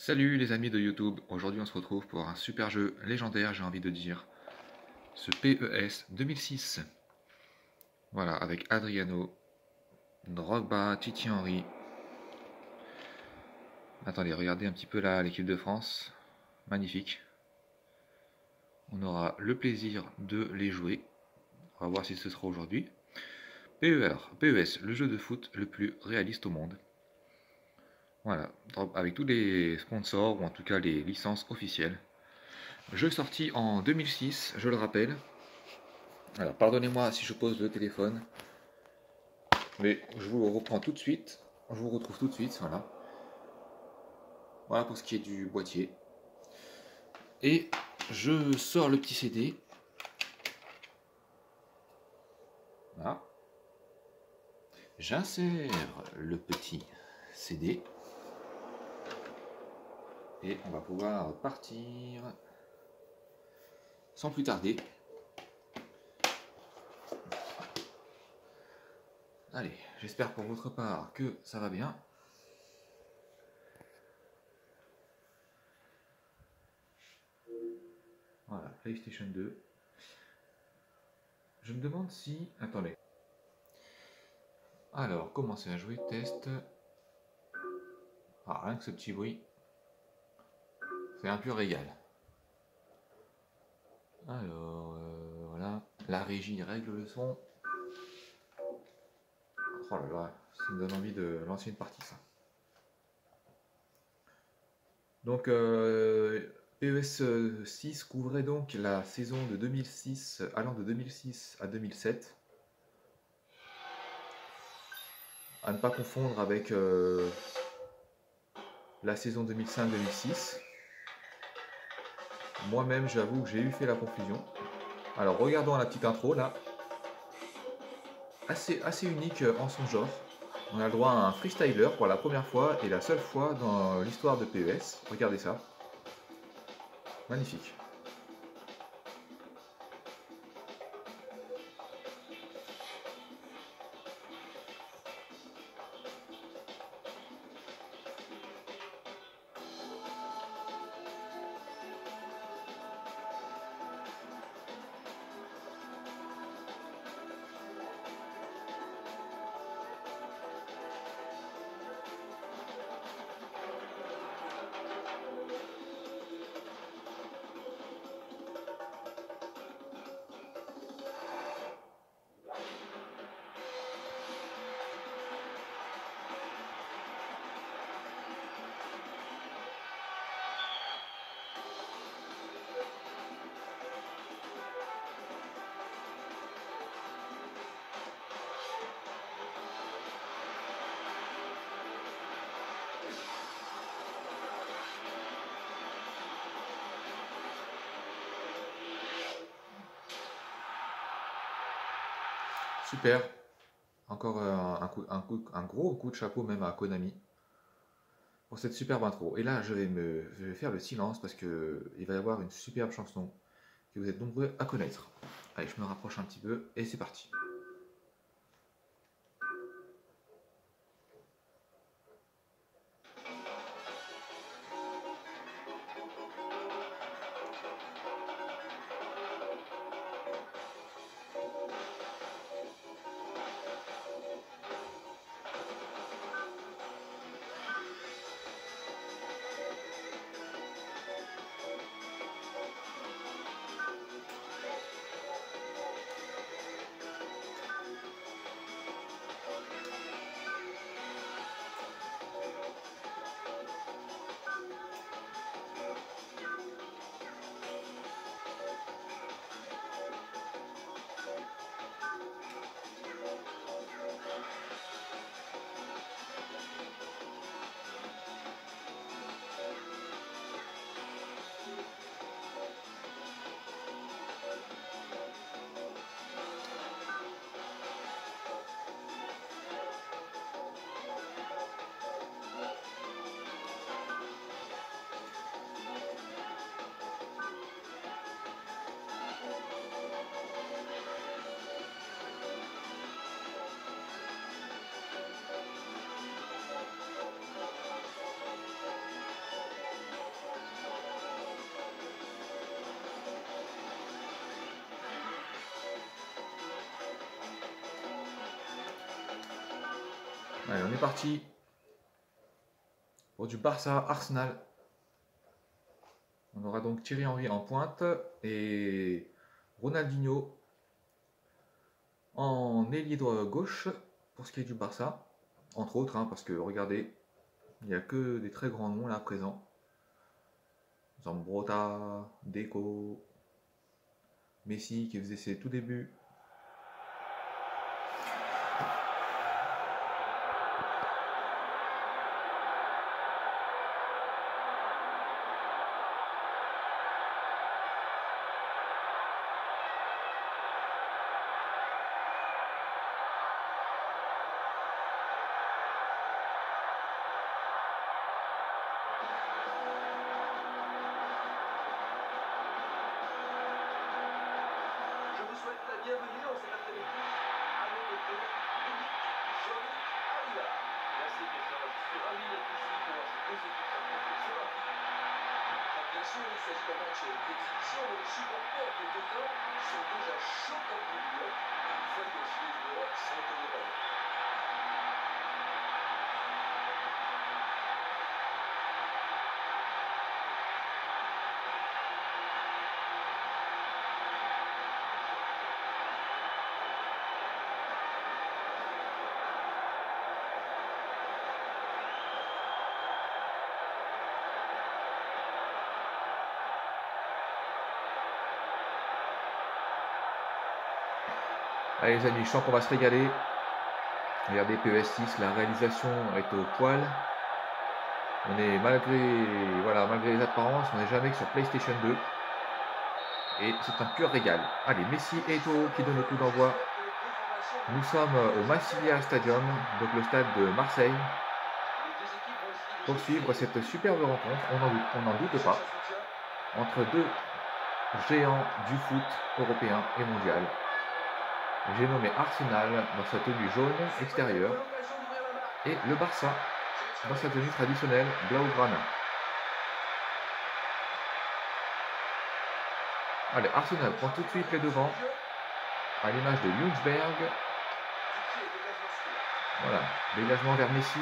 Salut les amis de YouTube, aujourd'hui on se retrouve pour un super jeu légendaire, j'ai envie de dire, ce PES 2006. Voilà, avec Adriano, Drogba, Titi Henry. Attendez, regardez un petit peu là l'équipe de France, magnifique. On aura le plaisir de les jouer, on va voir si ce sera aujourd'hui. PES, le jeu de foot le plus réaliste au monde. Voilà, avec tous les sponsors, ou en tout cas les licences officielles. Jeu sorti en 2006, je le rappelle. Alors, pardonnez-moi si je pose le téléphone, mais je vous reprends tout de suite. Je vous retrouve tout de suite, voilà. Voilà pour ce qui est du boîtier. Et je sors le petit CD. Voilà. J'insère le petit CD. Et on va pouvoir partir sans plus tarder. Allez, j'espère pour votre part que ça va bien. Voilà, PlayStation 2. Je me demande si... Attendez. Alors, commencer à jouer, test. Ah, rien que ce petit bruit. C'est un pur régal. Alors, voilà. La régie règle le son. Oh là là, ça me donne envie de lancer une partie, ça. Donc, PES 6 couvrait donc la saison de 2006, allant de 2006 à 2007. À ne pas confondre avec la saison 2005-2006. Moi-même, j'avoue que j'ai eu fait la confusion. Alors, regardons la petite intro, là. Assez unique en son genre. On a le droit à un freestyler pour la première fois et la seule fois dans l'histoire de PES. Regardez ça. Magnifique. Super. Encore un gros coup de chapeau même à Konami pour cette superbe intro. Et là, je vais faire le silence parce que il va y avoir une superbe chanson que vous êtes nombreux à connaître. Allez, je me rapproche un petit peu et c'est parti. Allez, on est parti pour du Barça Arsenal. On aura donc Thierry Henry en pointe et Ronaldinho en ailier gauche pour ce qui est du Barça. Entre autres, hein, parce que regardez, il n'y a que des très grands noms là présents. Zambrotta, Deco, Messi qui faisait ses tout débuts. Bienvenue dans cet après-midi à nos côtés, Dominique Jean-Luc Arriva. Merci Christian, je suis ravi d'être ici pour voir ces deux équipes s'affronter. C'est parti. Bien sûr, il s'agit d'un match d'exhibition, mais les supporters des deux camps sont déjà chauds comme du bois, une fois que les joueurs sont au ballon. Allez les amis, je sens qu'on va se régaler. Regardez PES6, la réalisation est au poil. On est malgré les apparences, on n'est jamais que sur PlayStation 2. Et c'est un pur régal. Allez, Messi et Eto'o qui donnent le coup d'envoi. Nous sommes au Massilia Stadium, donc le stade de Marseille, pour suivre cette superbe rencontre, on n'en doute pas, entre deux géants du foot européen et mondial. J'ai nommé Arsenal dans sa tenue jaune extérieure et le Barça dans sa tenue traditionnelle Blaugrana. Allez, Arsenal prend tout de suite les devants à l'image de Ljungsberg. Voilà, dégagement vers Messi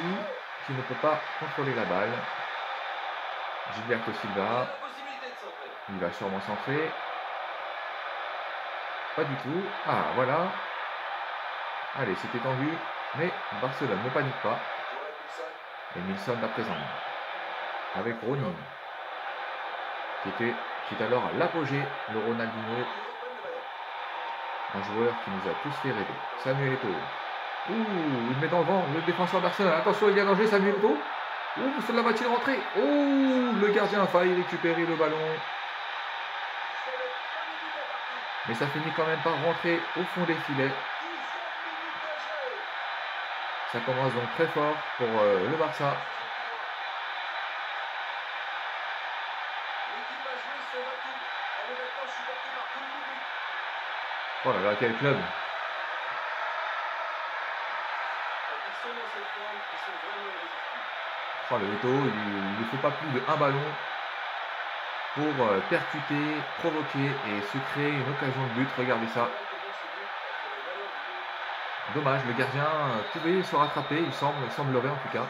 qui ne peut pas contrôler la balle. Gilberto Silva, il va sûrement centrer. Pas du tout. Ah, voilà. Allez, c'était tendu. Mais Barcelone ne panique pas. Et Nilsson à présent. Avec Rooney. Qui est alors à l'apogée, le Ronaldinho. Un joueur qui nous a tous fait rêver. Samuel Eto'o. Ouh, il met dans le vent le défenseur d'Arsenal. Attention, il y a danger, Samuel Eto'o. Ouh, cela va-t-il rentrer? Ouh, le gardien a failli récupérer le ballon. Mais ça finit quand même par rentrer au fond des filets. Ça commence donc très fort pour le Barça. Oh là là, quel club! Oh, le Eto'o, il ne faut pas plus de un ballon pour percuter, provoquer et se créer une occasion de but. Regardez ça. Dommage, le gardien pouvait se rattraper, il semblerait en tout cas.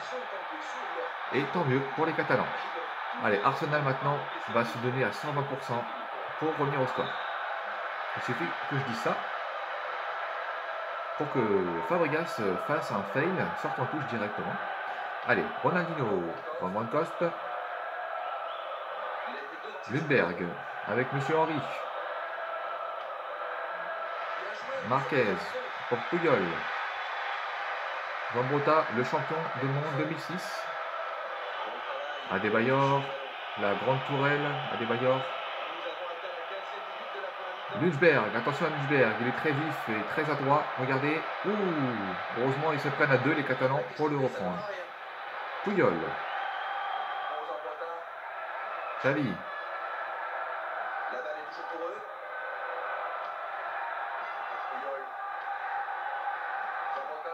Et tant mieux pour les Catalans. Allez, Arsenal maintenant va se donner à 120% pour revenir au score. Il suffit que je dise ça pour que Fabregas fasse un fail, sorte en touche directement. Allez, Ronaldinho, Van Bronckhorst, Lundberg avec Monsieur Henry, Marquez pour Puyol, Zambrotta, le champion du monde 2006, Adebayor, la grande tourelle, Adebayor, Ljungsberg, attention à Ljungsberg, il est très vif et très adroit, regardez, ouh, heureusement ils se prennent à deux les Catalans pour le reprendre. Puyol, Xavi,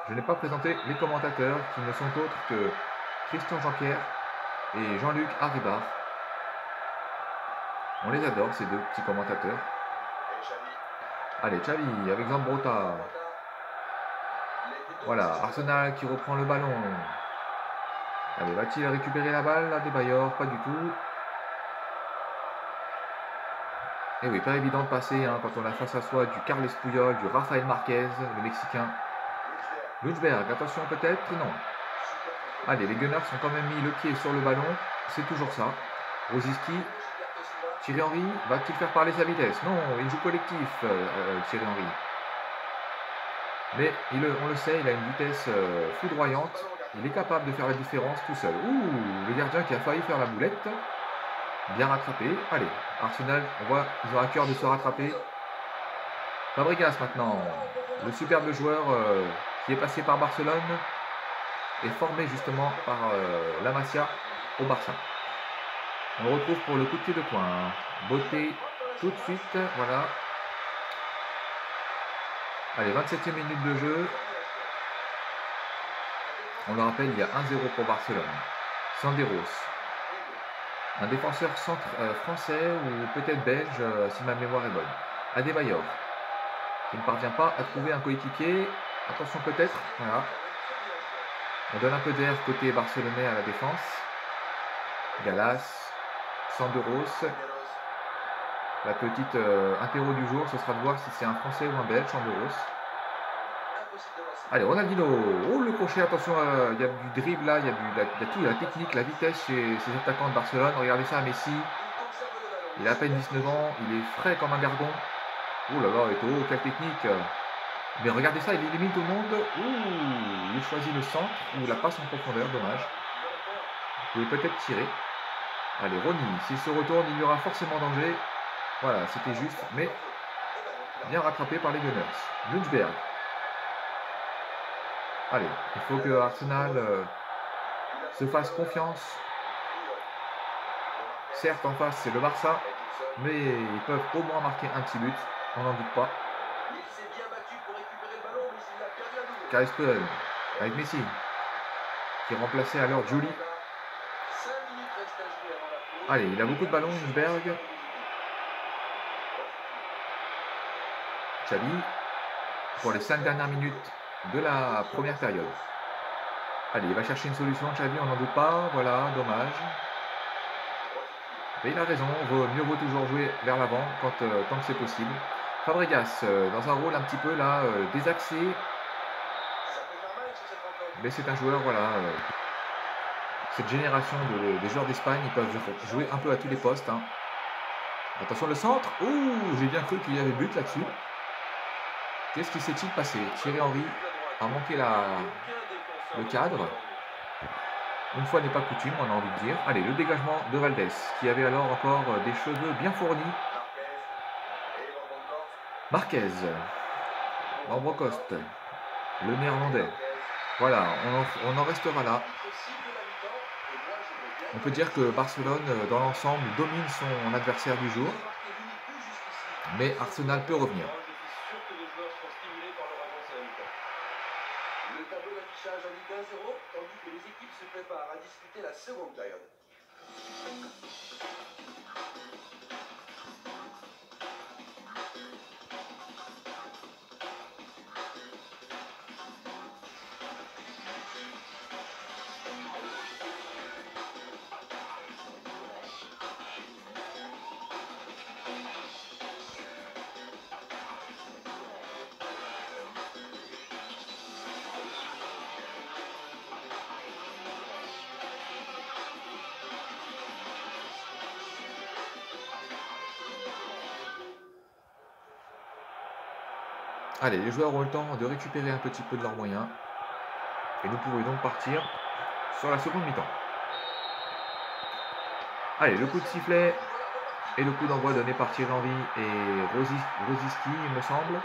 je n'ai pas présenté les commentateurs qui ne sont autres que Christian Janquer et Jean-Luc Haribar. On les adore ces deux petits commentateurs. Allez, Xavi avec Zambrotta. Voilà, Arsenal qui reprend le ballon. Allez, va-t-il récupérer la balle là, Adebayor? Pas du tout. Et oui, pas évident de passer hein, quand on a face à soi du Carles Puyol, du Rafael Marquez, le Mexicain. Lundberg, attention peut-être? Non. Allez, les Gunners ont quand même mis le pied sur le ballon. C'est toujours ça. Rosiski. Thierry Henry, va-t-il faire parler sa vitesse? Non, il joue collectif, Thierry Henry. Mais on le sait, il a une vitesse foudroyante. Il est capable de faire la différence tout seul. Ouh, le gardien qui a failli faire la boulette. Bien rattrapé. Allez, Arsenal, on voit, ils ont à cœur de se rattraper. Fabregas maintenant, le superbe joueur qui est passé par Barcelone et formé justement par la Masia au Barça. On le retrouve pour le coup de pied de coin. Beauté tout de suite, voilà. Allez, 27e minute de jeu. On le rappelle, il y a 1-0 pour Barcelone. Sanderos. Un défenseur français ou peut-être belge, si ma mémoire est bonne. Adebayor, qui ne parvient pas à trouver un coéquipier. Attention peut-être, voilà. On donne un peu d'air côté barcelonais à la défense. Galas, Sanderos. La petite interro du jour, ce sera de voir si c'est un français ou un belge, Sanderos. Allez, Ronaldinho. Oh, le crochet, attention, il y a du dribble là, il y a tout, il y a la technique, la vitesse chez ces attaquants de Barcelone. Regardez ça, Messi. Il a à peine 19 ans, il est frais comme un gardon. Oh là là, Eto'o, quelle technique. Mais regardez ça, il élimine tout le monde. Ouh, il choisit le centre ou la passe en profondeur, dommage. Vous pouvez peut-être tirer. Allez, Ronny, s'il se retourne, il y aura forcément danger. Voilà, c'était juste, mais bien rattrapé par les Gunners. Lundberg. Allez, il faut que Arsenal se fasse confiance. Certes, en face, c'est le Barça, mais ils peuvent au moins marquer un petit but, on n'en doute pas. Carles Puyol avec Messi, qui remplaçait alors Julie. Allez, il a beaucoup de ballons, Lundberg. Xavi, pour les 5 dernières minutes de la première période. Allez, il va chercher une solution, Xavi, on n'en doute pas. Voilà, dommage. Mais il a raison, mieux vaut toujours jouer vers l'avant tant que c'est possible. Fabregas, dans un rôle un petit peu là, désaxé. Mais c'est un joueur, voilà. Cette génération des joueurs d'Espagne, ils peuvent jouer un peu à tous les postes. Hein. Attention, le centre. Ouh, j'ai bien cru qu'il y avait but là-dessus. Qu'est-ce qui s'est-il passé? Thierry Henry a manqué le cadre. Une fois n'est pas coutume, on a envie de dire. Allez, le dégagement de Valdés, qui avait alors encore des cheveux bien fournis. Marquez. Brocost, le néerlandais. Voilà, on en restera là. On peut dire que Barcelone, dans l'ensemble, domine son adversaire du jour. Mais Arsenal peut revenir. Le tableau d'affichage indique 1-0, tandis que les équipes se préparent à disputer la seconde période. Allez, les joueurs ont le temps de récupérer un petit peu de leurs moyens. Et nous pouvons donc partir sur la seconde mi-temps. Allez, le coup de sifflet et le coup d'envoi donné par Thierry Henry et Rosiski, il me semble.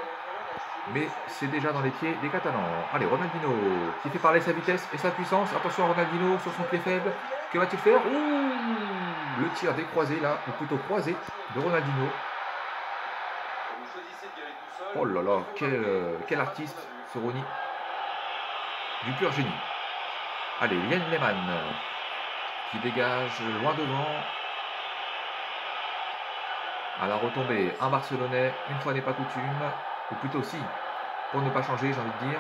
Mais c'est déjà dans les pieds des Catalans. Allez, Ronaldinho qui fait parler sa vitesse et sa puissance. Attention à Ronaldinho sur son pied faible. Que va-t-il faire? Ouh, le tir décroisé là, ou plutôt croisé de Ronaldinho. Oh là là, quel artiste ce Ronny. Du pur génie. Allez, Yann Lehmann qui dégage loin devant. À la retombée, un Barcelonais, une fois n'est pas coutume, ou plutôt si, pour ne pas changer, j'ai envie de dire.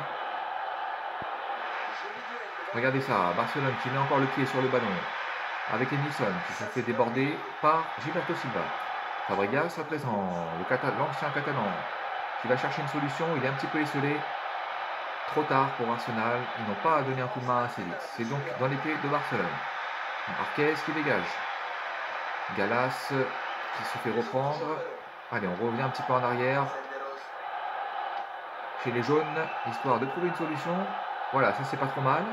Regardez ça, Barcelone qui met encore le pied sur le ballon. Avec Emerson qui se fait déborder par Gilberto Silva. Fabregas à présent, l'ancien catalan, qui va chercher une solution. Il est un petit peu esselé. Trop tard pour Arsenal. Ils n'ont pas donné un coup de main assez vite. C'est donc dans les pieds de Barcelone. Marquez qui dégage. Gallas qui se fait reprendre. Allez, on revient un petit peu en arrière. Chez les jaunes, histoire de trouver une solution. Voilà, ça c'est pas trop mal.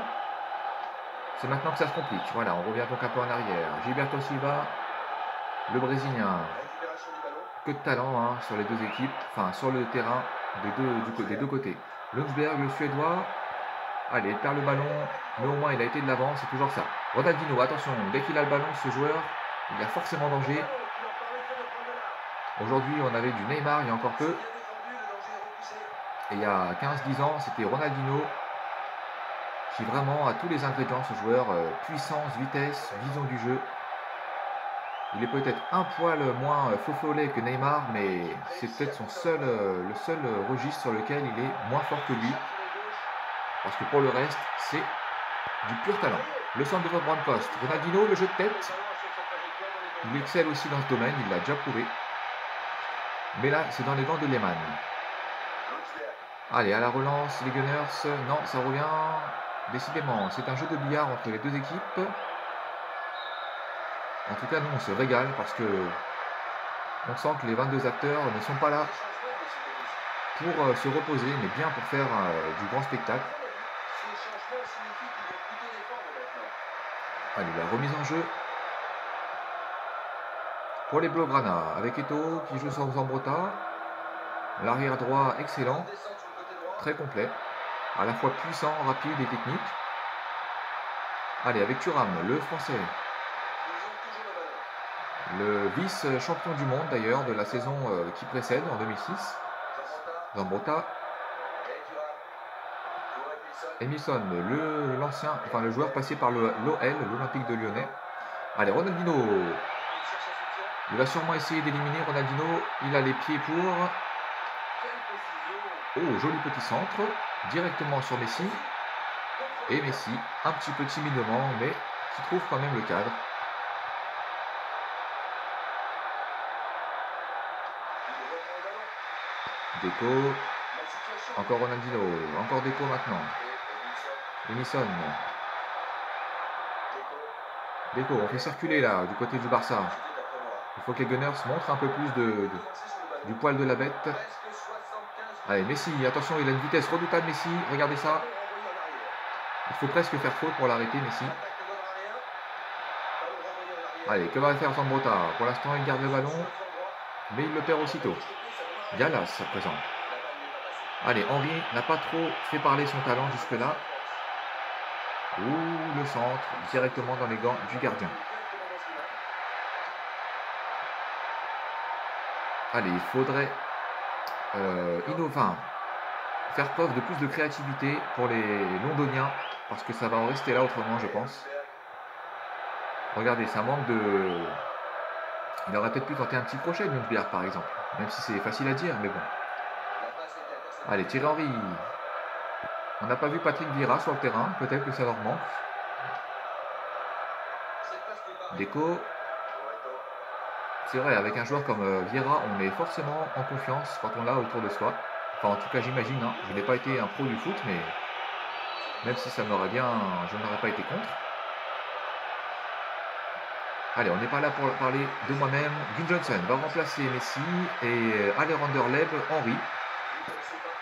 C'est maintenant que ça se complique. Voilà, on revient donc un peu en arrière. Gilberto Silva, le Brésilien. Que de talent hein, sur les deux équipes, enfin sur le terrain des deux côtés. Lundberg, le Suédois. Allez, il perd le ballon, mais au moins il a été de l'avant, c'est toujours ça. Ronaldinho, attention, dès qu'il a le ballon, ce joueur, il a forcément danger. Aujourd'hui, on avait du Neymar il y a encore peu. Et il y a 15-10 ans, c'était Ronaldinho qui vraiment a tous les ingrédients, ce joueur. Puissance, vitesse, vision du jeu. Il est peut-être un poil moins faux follet que Neymar, mais c'est peut-être le seul registre sur lequel il est moins fort que lui. Parce que pour le reste, c'est du pur talent. Le centre de Brand Post. Ronaldinho, le jeu de tête. Il excelle aussi dans ce domaine, il l'a déjà prouvé. Mais là, c'est dans les gants de Lehmann. Allez, à la relance, les Gunners. Non, ça revient. Décidément, c'est un jeu de billard entre les deux équipes. En tout cas, nous, on se régale parce que on sent que les 22 acteurs ne sont pas là pour se reposer, mais bien pour faire du grand spectacle. Allez, la remise en jeu pour les Blaugrana avec Eto'o qui joue sans Zambrotta. L'arrière droit excellent, très complet, à la fois puissant, rapide et technique. Allez, avec Thuram, le français. Le vice-champion du monde d'ailleurs de la saison qui précède en 2006. Zambrotta. Emerson, le joueur passé par l'OL, l'Olympique de Lyonnais. Allez, Ronaldinho. Il va sûrement essayer d'éliminer Ronaldinho. Il a les pieds pour. Oh, joli petit centre. Directement sur Messi. Et Messi, un petit peu timidement, mais qui trouve quand même le cadre. Deco. Encore Ronaldinho. Encore Deco maintenant. Emerson. Deco, on fait circuler là, du côté du Barça. Il faut que les Gunners montrent un peu plus du poil de la bête. Allez, Messi, attention, il a une vitesse redoutable, Messi. Regardez ça. Il faut presque faire faute pour l'arrêter, Messi. Allez, que va faire Zambrotta? Pour l'instant, il garde le ballon, mais il le perd aussitôt. Gallas, à présent. Allez, Henry n'a pas trop fait parler son talent jusque-là. Ouh, le centre, directement dans les gants du gardien. Allez, il faudrait innover, faire preuve de plus de créativité pour les Londoniens, parce que ça va en rester là autrement, je pense. Regardez, ça manque de... Il aurait peut-être pu tenter un petit crochet de Lundberg, par exemple, même si c'est facile à dire, mais bon. Allez, Thierry Henry. On n'a pas vu Patrick Vieira sur le terrain, peut-être que ça leur manque. Deco. C'est vrai, avec un joueur comme Vieira, on est forcément en confiance quand on l'a autour de soi. Enfin, en tout cas, j'imagine. Hein. Je n'ai pas été un pro du foot, mais même si ça m'aurait bien... Je n'aurais pas été contre. Allez, on n'est pas là pour parler de moi-même. Gun Johnson va remplacer Messi et Alexander Leb, Henry.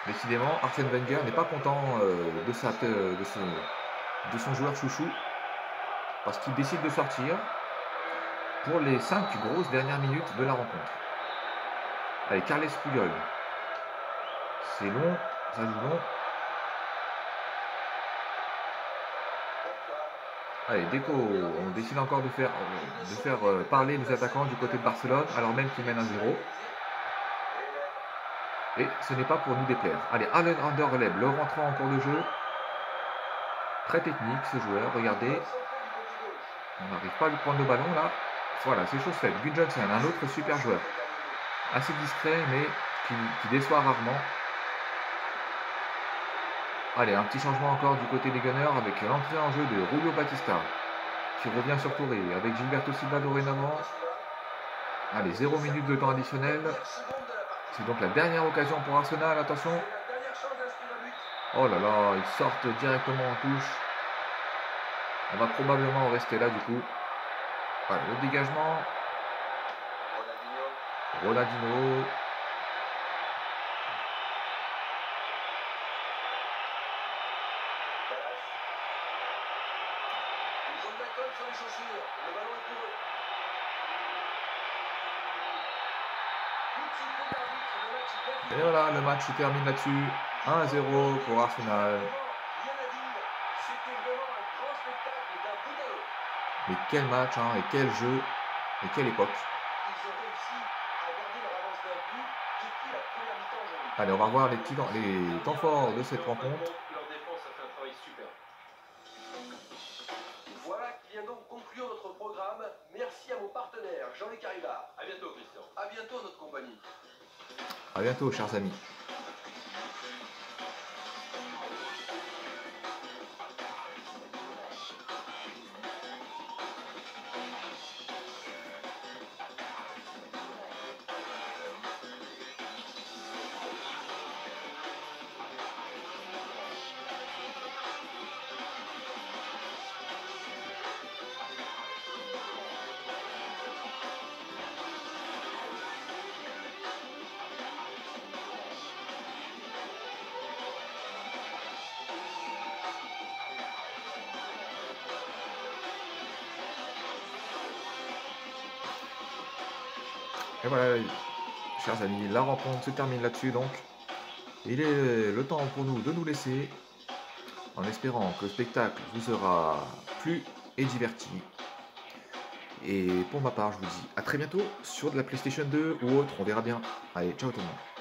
Décidément, Arsène Wenger n'est pas content de son joueur chouchou parce qu'il décide de sortir pour les 5 grosses dernières minutes de la rencontre. Allez, Carles Puyol. C'est long, ça joue long. Allez, Deco, on décide encore de faire parler les attaquants du côté de Barcelone, alors même qu'ils mènent 1-0. Et ce n'est pas pour nous déplaire. Allez, Alexander Leb, le rentrant en cours de jeu. Très technique ce joueur, regardez. On n'arrive pas à lui prendre le ballon là. Voilà, c'est chose faite. Gun Johnson, un autre super joueur. Assez discret, mais qui déçoit rarement. Allez, un petit changement encore du côté des Gunners avec l'entrée en jeu de Julio Batista qui revient sur Touré avec Gilberto Silva dorénavant. Allez, 0 minutes de temps additionnel. C'est donc la dernière occasion pour Arsenal, attention. Oh là là, ils sortent directement en touche. On va probablement rester là du coup. Allez, le dégagement. Ronaldinho. Et voilà, le match se termine là-dessus. 1-0 pour Arsenal. Mais quel match, hein, et quel jeu, et quelle époque. Allez, on va revoir les temps forts de cette rencontre. Voilà qui vient donc conclure notre programme. Merci à mon partenaire, Jean-Luc Arriva. À bientôt, Christian. À bientôt, notre compagnie. À bientôt, chers amis. Et voilà, chers amis, la rencontre se termine là-dessus donc. Il est le temps pour nous de nous laisser, en espérant que le spectacle vous sera plu et diverti. Et pour ma part, je vous dis à très bientôt sur de la PlayStation 2 ou autre, on verra bien. Allez, ciao tout le monde.